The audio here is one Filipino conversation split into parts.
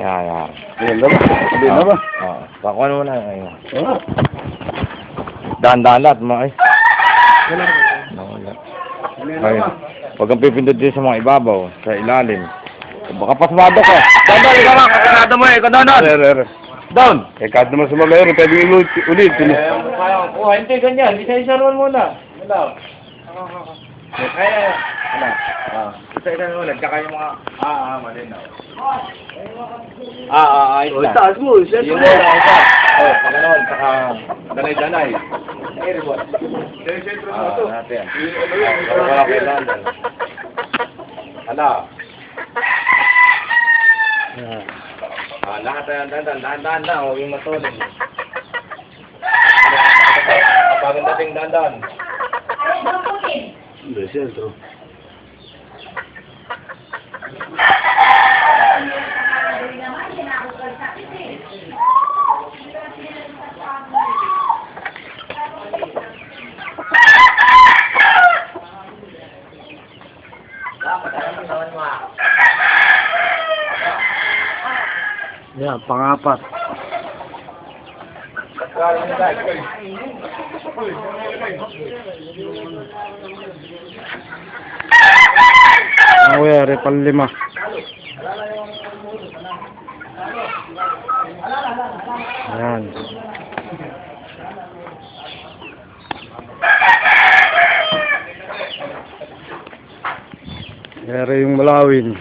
Ayan. Ayan na ba? Ayan na ba? Oo. Pakuha mo na. Ayan. Oo. Dahan-dahan lahat mga ay. Wala. Wala. Ayan Ay. na ba? Huwag kang pipindot din sa mga ibabaw, sa ilalim. Baka pasmado ko. Down, ikaw lang. Kasado mo eh. Ikaw down. Down. Eh, kahit naman sa mga mayroon, pwede yung ulit. Kaya, hindi ganyan. Isa-isa naman muna. Wala. Kaya, ano? Isa-isa naman muna. Tsaka yung mga, malinaw. Ayos na. Taas mo, set Yun mo. na, isa. Paganoon, tsaka danay-danay. Sentro mo ito. Natin. Wala kailangan. Hala. Lahat yan, dahan-dahan lang, huwag yung matulog. Kapag ang dating dahan-dahan. Hindi, sentro. Yan, pang-apat. Awere, pang-5. Ayan. Awere yung malawin.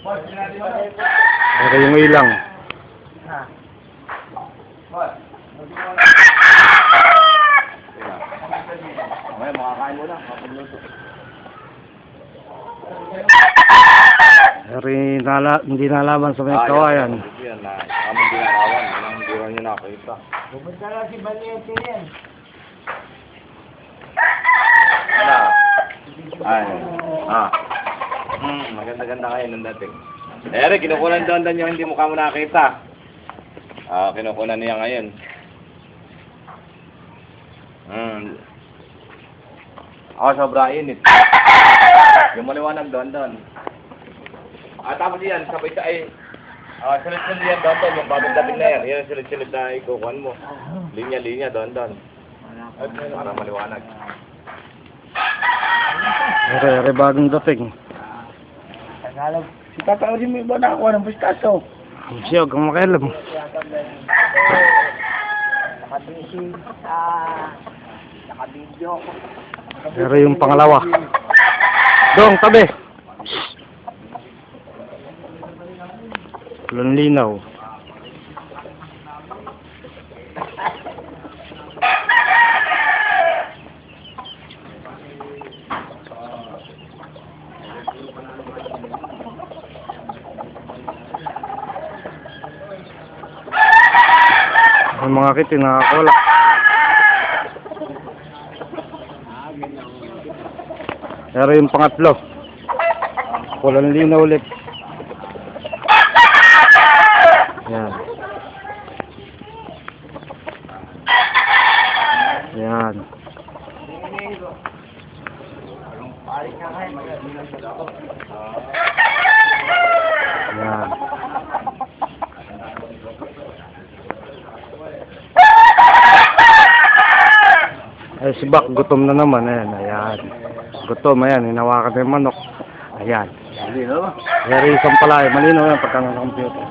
Awere yung ilang. Okay, makakain mo na. Makapagluto. Awere hindi nalaban sa may kawayan. Yan na. Kami ginagawan. Hindi rin nyo nakita. Pupunta na si Valiente yan. Wala. Ay. Maganda-ganda kayo nung dating. Eric, kinukunan doon yung hindi mukha mo nakita. Kinukunan niya ngayon. Sobra init. Yung maliwanag doon. Tapos yan, sabay sa ay. Sulit-sulit yan doon. Yung bagong dating na yan. Yan ang sulit-sulit na ikukuhan mo. Linya-linya doon. Para maliwanag. Awere bagong dating. Tagalog. Si Tata Odi mo iba nakakuha ng pistaso. Siyog, ang makialam. Nakabisi. Nakabidyo. Awere yung pangalawa. Dong, tabi. Walang linaw. Ang mga kiti nakakola. Pero yung pangatlo, walang linaw ulit. Yan. Yan. Yan. Ay, si Bak, gutom na naman. Ayan. Gutom, ayan. Hinawakan na yung manok. Ayan. Malinaw ba? Pero isang pala, malinaw yan pagka ng computer.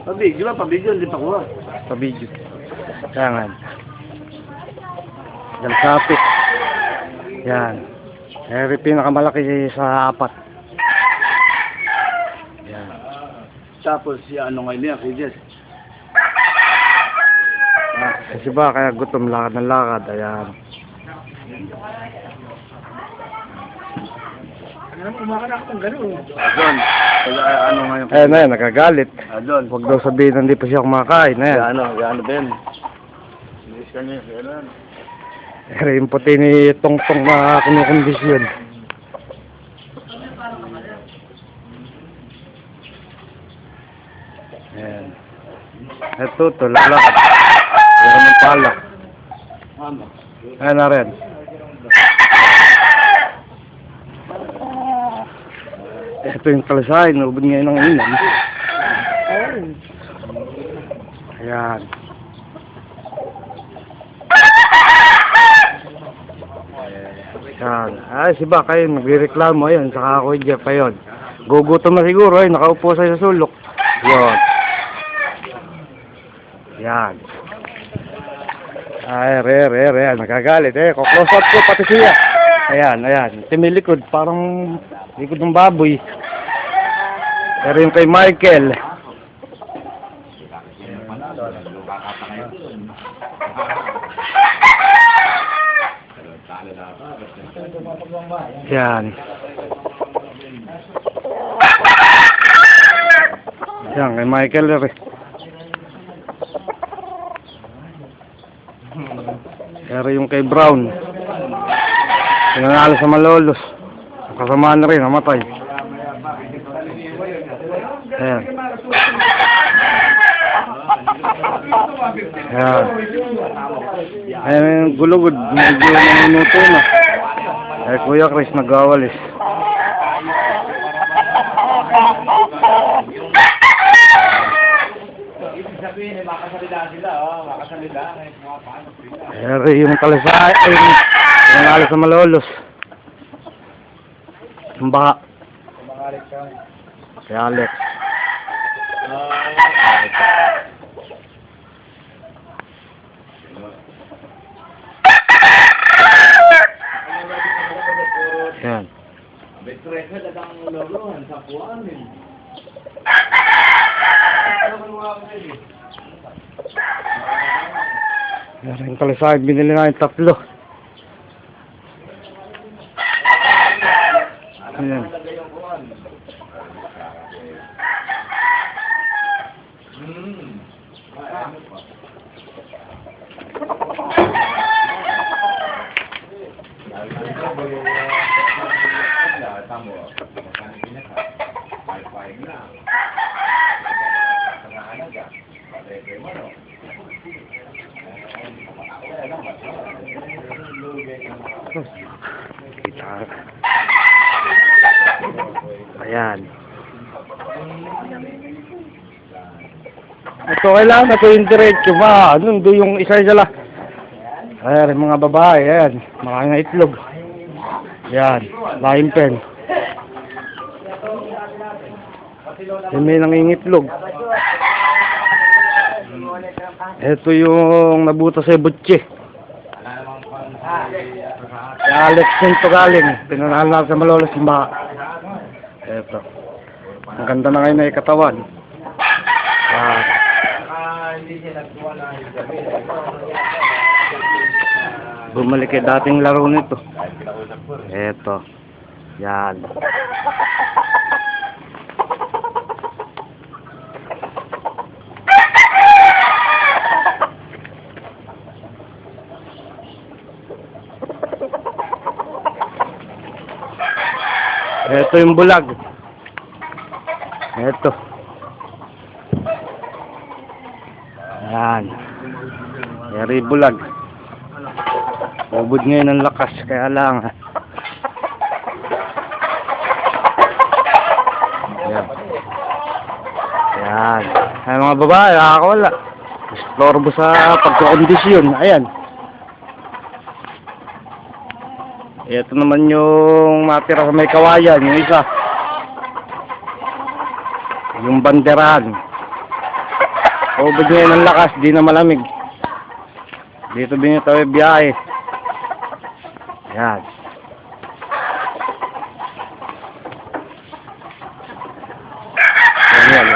Pabidyo ba? Pabidyo, hindi pa kuha. Sa video. Kaya nga. Dalsapit. Yan. Pero pinakamalaki sa 4. Yan. Tapos, si ano ngayon niya, kay Jess. Kasi ba, kaya gutom lakad ng lakad. Ayan. Ano naman, kumakanak ng gano'n. John. Ano ngayon? Ayan na yan, nagagalit. Doon. Huwag daw sabihin na hindi pa siya kumakain. Ayan. Ano Ben? Bilis ka niya, gano'n. Pero yung puti ni Tongtong na kinukondisyon. Ayan. Ito, lalakad. Meron ng pala. Ayan na rin. Ito yung kalasay, naubod ngayon ng inan. Ayan. Ayan. Ay, si Bak, ayun, nagre-reklamo, ayun, saka ako Jeff, ayun. Gugutom na siguro, ayun, nakaupo sa sulok. Yun. Yan. Ay, ayan, nagagalit, close up ko, pati siya. Ayan, timilikod, parang likod ng baboy. Pero yung kay Michael, yan. Yan, kay Michael rin. Pero yung kay Brown, pinanalo sa Malolos. Kasama na rin, namatay. Ayan. Ayan. Ayan yung gulugod, medyo nanunuto na. Ay, Kuya Chris, nag-awalis. Pero yung kalasay, yung alas sa Malolos. Yung baka. Si Alex. Yan. Yung kalasay, binili na yung tatlo. Ayan. Ayan. Ito kailangan na ito yung diretso ba? Ano doon yung isa-isa lang. Ayan, mga babae. Ayan, makain itlog. Ayan, laing pen. Yan may nangingitlog. Ito yung nabuta sa butche. Si Alex Sinto galing. Pinanahal na sa Malolos yung baka. Ito. Ang ganda na ngayon na ikatawan. Bumalik kay dating laro nito. Ito. Yan. Ito yung bulag. Ito. Ayan. Yari bulag. Ubod ngayon ang lakas. Kaya lang. Ayan. Ayan. Ay, mga babae, nakakawala. Explore sa pagkakondisyon. Ayan. Ito naman yung matira sa may kawayan, yung isa. Yung banderahan. Ubod ngayon ang lakas, di na malamig. Dito din yung tawid biyahe. Yan. Yan.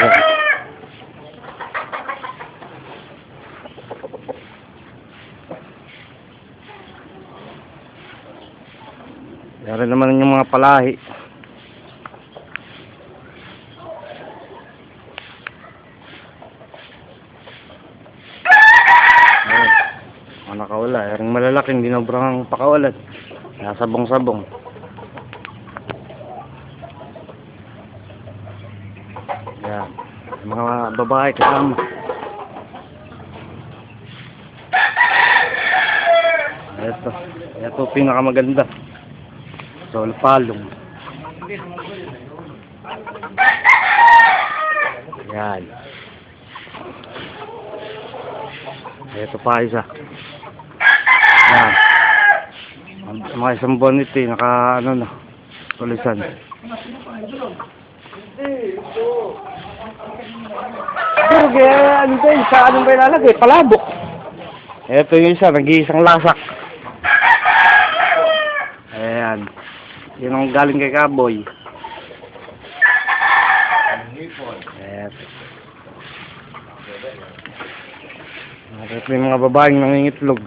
Yan rin naman yung mga palahi. nakawala. Yung malalaking dinobrang pakawalan. Sabong-sabong. Yan. Mga babae kasama. Ito pinakamaganda. Solpalong. Yan. Ito pa isa. Yan. Mga isang bonnet naka ano na. Tulisan. Pero kaya ano tayo, sa anong ba ilalagay? Palabok. Ito yung isa, nag-iisang lasak. Ayan. Yun ang galing kay Kaboy. Ayan. Ito yung mga babaeng nangingitlog.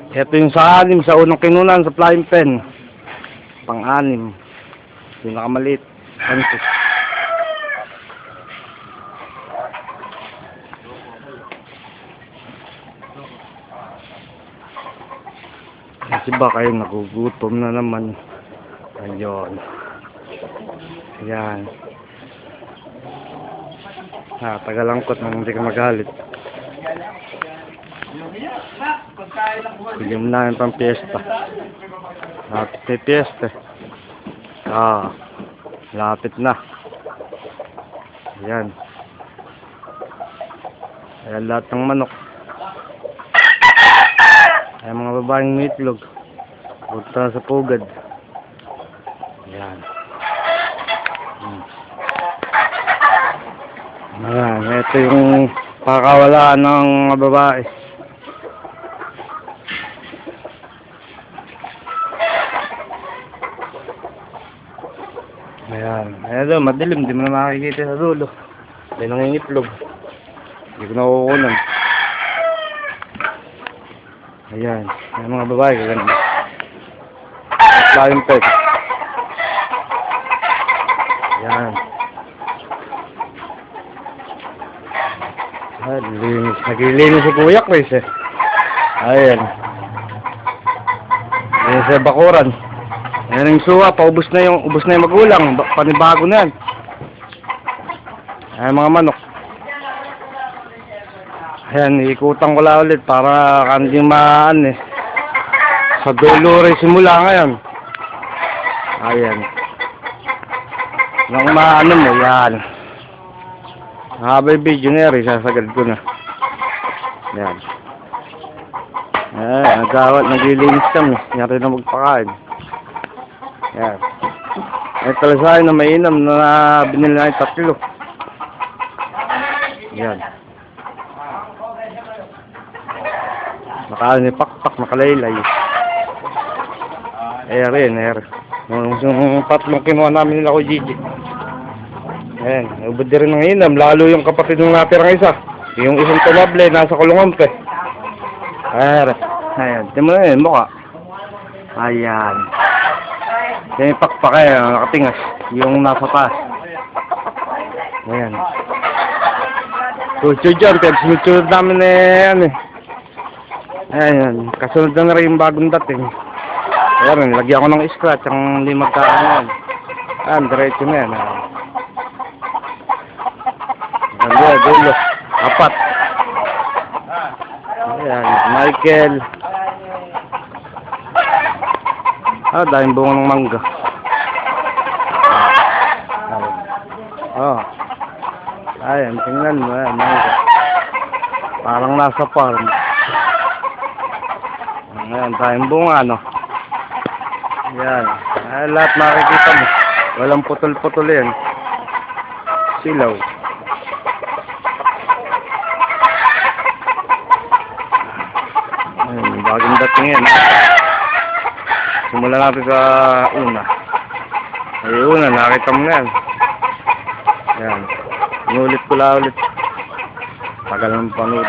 Ito yung sa anim, sa unang kinunan, sa flying pen. Pang-anim. Pinakamaliit. Antos. Kasi ba kayo nagugutom na naman. Ayun. Ayan. Tagalangkot nang hindi ka magalit. Bigyan mo na yung pang piyesta. Lapit na piyesta. Lapit na. Ayan. Ayan lahat ng manok. Ayan mga babaeng mitlog. Punta sa pugad. Ayan. Ayan. Ito yung pakawalaan ng mga babae. Ayan. Ayan doon, madilim. Di mo na makikita sa dulo. May nangingitlog. Hindi ko nakukunan. Ayan. Ayan mga babae. Gaganda. Flying pet. Ayan. Ayan. Linis. Naglilinis si Kuya Chris eh. Ayan. Linis sa bakuran. Ayan yung suwa, ubos na yung magulang, panibago na yan. Ayan mga manok. Ayan, ikutan ko lang ulit para hindi maan eh. Sa dulo rin simula ngayon. Ayan. Nang maano mo, yan. Habay video na rin, sasagad ko na. Ayan. Ayan, naglilinis kami. Yan rin na magpakain. Yan. Ay talasahin na mainam na binili na yung 3. Yan. Nakaano ni pakpak, nakalaylay. Rin. Yung 3 kinuha namin nila ko Gigi. Ayan. Ubod din rin ng inam. Lalo yung kapatid ng natirang isa. Yung isang tumable, nasa kulungan pa. Ayan. Tingnan mo na yun, mukha. Ayan. Yung pakpak nakatingas. Yung nasa taas. Ayan. Tulso dyan, sunod namin ano eh. Ayan, kasunod na rin yung bagong dating. Ayan, lagyan ko ng scratch, ang hindi magkaan yan. Ayan, diretso na yan. Ayan, dulo. 4. Ayan, Michael. Dahil bunga ng mangga. Ayan, tingnan mo, mangga. Parang nasa farm. Ayan, dahil bunga, no? Ayan, lahat makikita mo. Walang putol-putol yan. Silaw. Ayan, bagong dating yan. Simulan natin sa una. Ay, una, nakita mo na yan. Yan. Inulit ko lang ulit. Tagal ng panood.